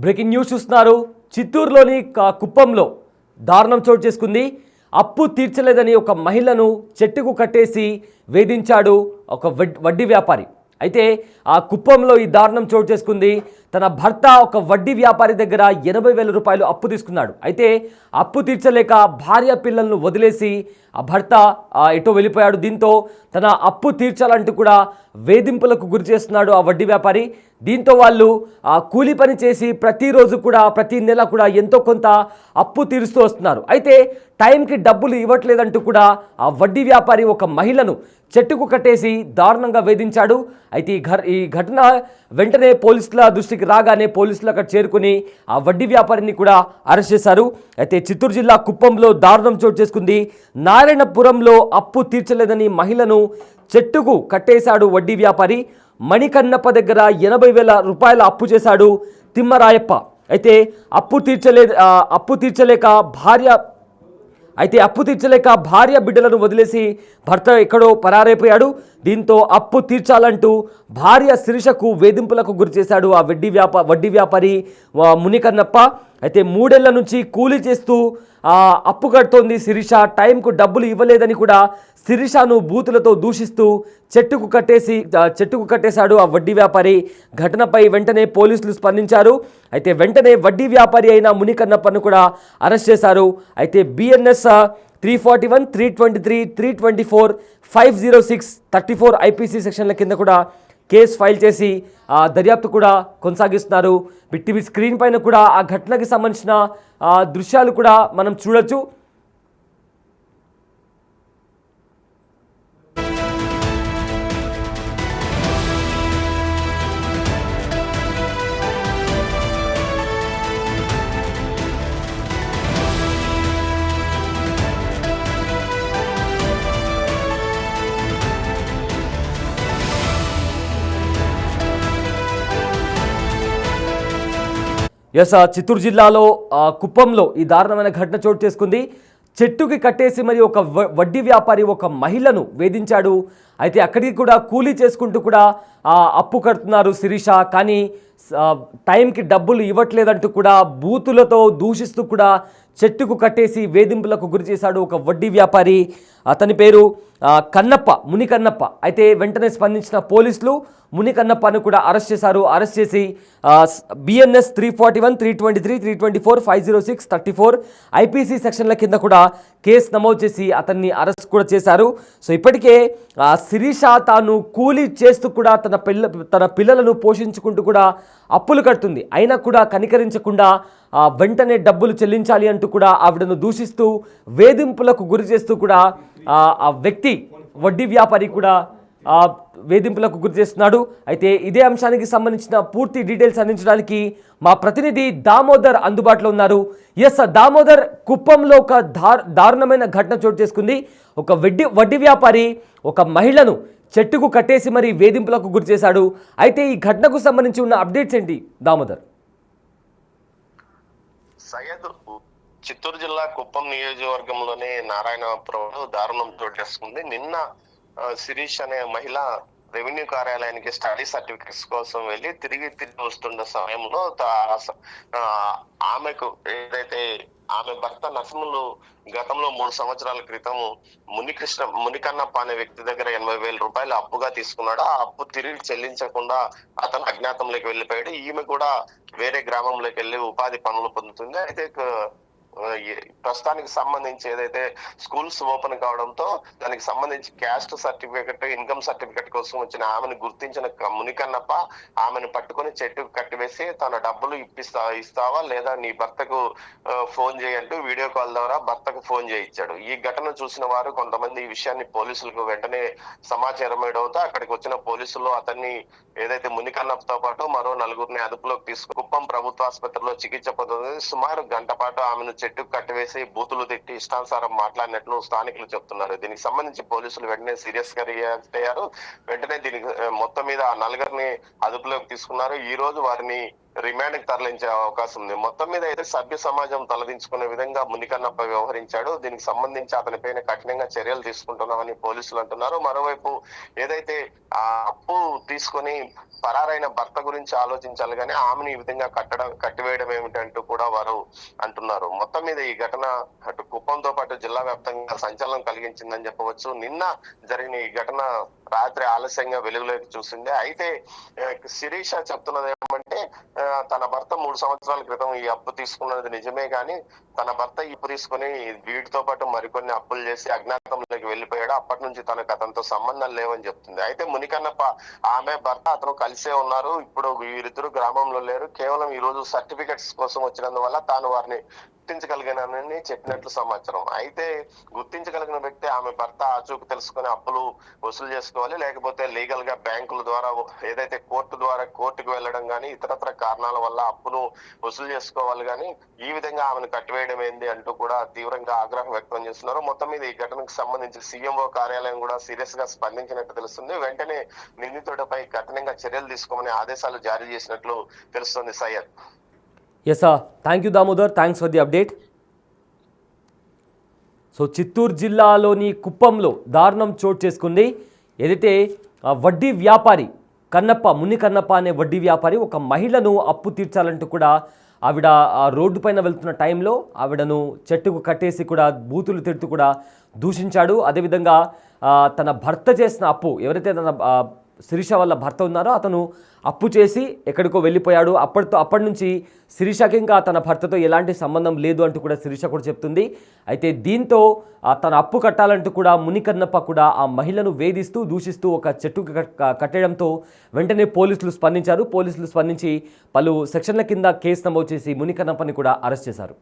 Breaking news చూస్తున్నారు. చిత్తూరులోని కుప్పంలో దారుణం చోటు చేసుకుంది. అప్పు తీర్చలేదని ఒక మహిళను చెట్టుకు కట్టేసి వేధించాడు ఒక వడ్డీ వ్యాపారి. అయితే ఆ కుప్పంలో ఈ దారుణం చోటు చేసుకుంది. తన భర్త ఒక వడ్డీ వ్యాపారి దగ్గర 80,000 రూపాయలు అప్పు తీసుకున్నాడు. అయితే అప్పు తీర్చలేక భార్య పిల్లలను వదిలేసి ఆ భర్త ఎటో వెళ్ళిపోయాడు. దీంతో తన అప్పు తీర్చాలంటూ కూడా వేధింపులకు గురి చేస్తున్నాడు ఆ వడ్డీ వ్యాపారి. దీంతో వాళ్ళు కూలి పని చేసి ప్రతిరోజు కూడా ప్రతి నెల కూడా ఎంతో కొంత అప్పు తీరుస్తూ వస్తున్నారు. అయితే టైంకి డబ్బులు ఇవ్వట్లేదంటూ కూడా ఆ వడ్డీ వ్యాపారి ఒక మహిళను చెట్టుకు కట్టేసి దారుణంగా వేధించాడు. అయితే ఈ ఘటన వెంటనే పోలీసుల దృష్టికి రాగానే పోలీసులు అక్కడ చేరుకుని ఆ వడ్డీ వ్యాపారిని కూడా అరెస్ట్ చేశారు. అయితే చిత్తూరు జిల్లా కుప్పంలో దారుణం చోటు చేసుకుంది. నారాయణపురంలో అప్పు తీర్చలేదని మహిళను చెట్టుకు కట్టేశాడు వడ్డీ వ్యాపారి. మణికన్నప్ప దగ్గర 80,000 రూపాయల అప్పు చేశాడు తిమ్మరాయప్ప. అయితే అప్పు తీర్చలేక భార్య బిడ్డలను వదిలేసి భర్త ఎక్కడో పరారైపోయాడు. దీంతో అప్పు తీర్చాలంటూ భార్య శిరీషకు వేధింపులకు గురి చేశాడు ఆ వడ్డీ వ్యాపారి మునికన్నప్ప. అయితే 3 ఏళ్ల నుంచి కూలీ చేస్తూ అప్పు కడుతోంది శిరీష. టైంకు డబ్బులు ఇవ్వలేదని కూడా శిరీషను బూతులతో దూషిస్తూ చెట్టుకు కట్టేశాడు ఆ వడ్డీ వ్యాపారి. ఘటనపై వెంటనే పోలీసులు స్పందించారు. అయితే వెంటనే వడ్డీ వ్యాపారి అయిన మునికన్నప్పను కూడా అరెస్ట్ చేశారు. అయితే BNS 341, 323, 324, 506, 34 IPC సెక్షన్ల కింద కూడా కేసు ఫైల్ చేసి దర్యాప్తు కూడా కొనసాగిస్తున్నారు. బిగ్ స్క్రీన్ పైన కూడా ఆ ఘటనకి సంబంధించిన దృశ్యాలు కూడా మనం చూడొచ్చు. చిత్తూరు జిల్లాలో కుప్పంలో ఈ దారుణమైన ఘటన చోటు చేసుకుంది. చెట్టుకి కట్టేసి మరి ఒక వడ్డీ వ్యాపారి ఒక మహిళను వేధించాడు. అయితే అక్కడికి కూడా కూలీ చేసుకుంటూ కూడా అప్పు కడుతున్నారు శిరీష. కానీ టైంకి డబ్బులు ఇవ్వట్లేదంటూ కూడా బూతులతో దూషిస్తూ కూడా చెట్టుకు కట్టేసి వేధింపులకు గురి చేశాడు ఒక వడ్డీ వ్యాపారి. అతని పేరు మునికన్నప్ప. అయితే వెంటనే స్పందించిన పోలీసులు మునికన్నప్పను కూడా అరెస్ట్ చేశారు. అరెస్ట్ చేసి BNS 341, 323, 324, 506, 34 IPC సెక్షన్ల కింద కూడా కేసు నమోదు చేసి అతన్ని అరెస్ట్ కూడా చేశారు. సో ఇప్పటికే శిరీష తాను కూలీ చేస్తూ కూడా తన పిల్లలను పోషించుకుంటూ కూడా అప్పులు కడుతుంది. అయినా కూడా కనికరించకుండా వెంటనే డబ్బులు చెల్లించాలి అంటూ కూడా ఆవిడను దూషిస్తూ వేధింపులకు గురి చేస్తూ కూడా ఆ వ్యక్తి వడ్డీ వ్యాపారి కూడా వేధింపులకు గురి చేస్తున్నాడు. అయితే ఇదే అంశానికి సంబంధించిన పూర్తి డీటెయిల్స్ అందించడానికి మా ప్రతినిధి దామోదర్ అందుబాటులో ఉన్నారు. దామోదర్, కుప్పంలో ఒక దారుణమైన ఘటన చోటు చేసుకుంది. ఒక వడ్డీ వ్యాపారి ఒక మహిళను చెట్టుకు కట్టేసి మరి వేధింపులకు గురి చేశాడు. అయితే ఈ ఘటనకు సంబంధించి ఉన్న అప్డేట్స్ ఏంటి దామోదర్? చిత్తూరు జిల్లా కుప్పం నియోజకవర్గంలోని నారాయణపురంలో దారుణం చోటు చేసుకుంది. నిన్న శిరీష్ అనే మహిళ రెవెన్యూ కార్యాలయానికి స్టడీ సర్టిఫికెట్స్ కోసం వెళ్ళి తిరిగి వస్తున్న సమయంలో ఆమెకు ఏదైతే ఆమె భర్త నరసింహులు గతంలో 3 సంవత్సరాల క్రితం మునికన్నప్ప అనే వ్యక్తి దగ్గర 80,000 రూపాయలు అప్పుగా తీసుకున్నాడు. ఆ అప్పు తిరిగి చెల్లించకుండా అతను అజ్ఞాతంలోకి వెళ్ళిపోయాడు. ఈమె కూడా వేరే గ్రామంలోకి వెళ్ళి ఉపాధి పనులు పొందుతుంది. అయితే ప్రస్తుతానికి సంబంధించి ఏదైతే స్కూల్స్ ఓపెన్ కావడంతో దానికి సంబంధించి క్యాస్ట్ సర్టిఫికెట్, ఇన్కమ్ సర్టిఫికెట్ కోసం వచ్చిన ఆమెను గుర్తించిన మునికన్నప్ప ఆమెను పట్టుకొని చెట్టుకు కట్టివేసి తన డబ్బులు ఇస్తావా లేదా నీ భర్తకు ఫోన్ చేయంటూ వీడియో కాల్ ద్వారా భర్తకు ఫోన్ చేయించాడు. ఈ ఘటన చూసిన వారు కొంతమంది ఈ విషయాన్ని పోలీసులకు వెంటనే సమాచారం ఇవ్వడంతో అక్కడికి వచ్చిన పోలీసులు అతన్ని ఏదైతే మునికన్నప్పతో పాటు మరో 4గురిని అదుపులోకి తీసుకుని కుప్పం ప్రభుత్వ ఆసుపత్రిలో చికిత్స పొందుతుంది. సుమారు గంట పాటు ఆమెను చెట్టుకు కట్టివేసి బూతులు తిట్టి ఇష్టానుసారం మాట్లాడినట్లు స్థానికులు చెప్తున్నారు. దీనికి సంబంధించి పోలీసులు వెంటనే సీరియస్ గా రియాక్ట్ అయ్యారు. వెంటనే దీనికి మొత్తం మీద ఆ 4గురిని అదుపులోకి తీసుకున్నారు. ఈ రోజు వారిని రిమాండ్ కి తరలించే అవకాశం ఉంది. మొత్తం మీద అయితే సభ్య సమాజం తలదించుకునే విధంగా మునికన్నప్ప వ్యవహరించాడు. దీనికి సంబంధించి అతనిపైన కఠినంగా చర్యలు తీసుకుంటున్నామని పోలీసులు అంటున్నారు. మరోవైపు ఏదైతే ఆ అప్పు తీసుకొని పరారైన భర్త గురించి ఆలోచించాలి కానీ ఆమెను ఈ విధంగా కట్టివేయడం ఏమిటంటూ కూడా వారు అంటున్నారు. మొత్తం మీద ఈ ఘటన అటు కుప్పంతో పాటు జిల్లా వ్యాప్తంగా సంచలనం కలిగించిందని చెప్పవచ్చు. నిన్న జరిగిన ఈ ఘటన రాత్రి ఆలస్యంగా వెలుగులోకి చూసింది. అయితే శిరీష చెప్తున్నది ఏమంటే తన భర్త 3 సంవత్సరాల క్రితం ఈ అప్పు తీసుకున్నది నిజమే కానీ తన భర్త ఇప్పు తీసుకుని వీటితో పాటు మరికొన్ని అప్పులు చేసి అజ్ఞాతంలోకి వెళ్ళిపోయాడు. అప్పటి నుంచి తనకు అతనితో సంబంధం లేవని చెప్తుంది. అయితే మునికన్నప్ప ఆమె భర్త అతను కలిసే ఉన్నారు. ఇప్పుడు వీరిద్దరు గ్రామంలో లేరు. కేవలం ఈ రోజు సర్టిఫికెట్స్ కోసం వచ్చినందువల్ల తాను వారిని గుర్తించగలిగినని చెప్పినట్లు సమాచారం. అయితే గుర్తించగలిగిన వ్యక్తి ఆమె భర్త ఆచూకు తెలుసుకుని అప్పులు వసూలు చేసుకోవాలి, లేకపోతే లీగల్ గా బ్యాంకుల ద్వారా ఏదైతే కోర్టుకు వెళ్ళడం గానీ ఇతరత్ర కారణాల వల్ల అప్పును వసూలు చేసుకోవాలి గానీ ఈ విధంగా ఆమెను కట్టివేయడం ఏంది అంటూ కూడా తీవ్రంగా ఆగ్రహం వ్యక్తం చేస్తున్నారు. మొత్తం మీద ఈ ఘటనకు సంబంధించి సీఎంఓ కార్యాలయం కూడా సీరియస్ గా స్పందించినట్టు తెలుస్తుంది. వెంటనే నిందితుడిపై కఠినంగా చర్యలు తీసుకోమని ఆదేశాలు జారీ చేసినట్లు తెలుస్తుంది. Syed. Yes sir, thank you Damodar, thanks for the update. So Chittoor జిల్లాలోని కుప్పంలో దారుణం చోటు చేసుకుంది. ఏదైతే వడ్డీ వ్యాపారి ముని కన్నప్ప అనే వడ్డీ వ్యాపారి ఒక మహిళను అప్పు తీర్చాలంటూ కూడా ఆవిడ రోడ్డు పైన వెళ్తున్న టైంలో ఆవిడను చెట్టుకు కట్టేసి కూడా బూతులు తిడుతూ కూడా దూషించాడు. అదేవిధంగా తన భర్త చేసిన అప్పు, ఎవరైతే తన శిరీష వాళ్ళ భర్త ఉన్నారో అతను అప్పు చేసి ఎక్కడికో వెళ్ళిపోయాడు. అప్పటి నుంచి శిరీషకి ఇంకా తన భర్తతో ఎలాంటి సంబంధం లేదు అంటూ కూడా శిరీష కూడా చెప్తుంది. అయితే దీంతో తన అప్పు కట్టాలంటూ కూడా మునికన్నప్ప కూడా ఆ మహిళను వేధిస్తూ దూషిస్తూ ఒక చెట్టుకు కట్టడంతో వెంటనే పోలీసులు స్పందించారు. పోలీసులు స్పందించి పలు సెక్షన్ల కింద కేసు నమోదు చేసి మునికన్నప్పని కూడా అరెస్ట్ చేశారు.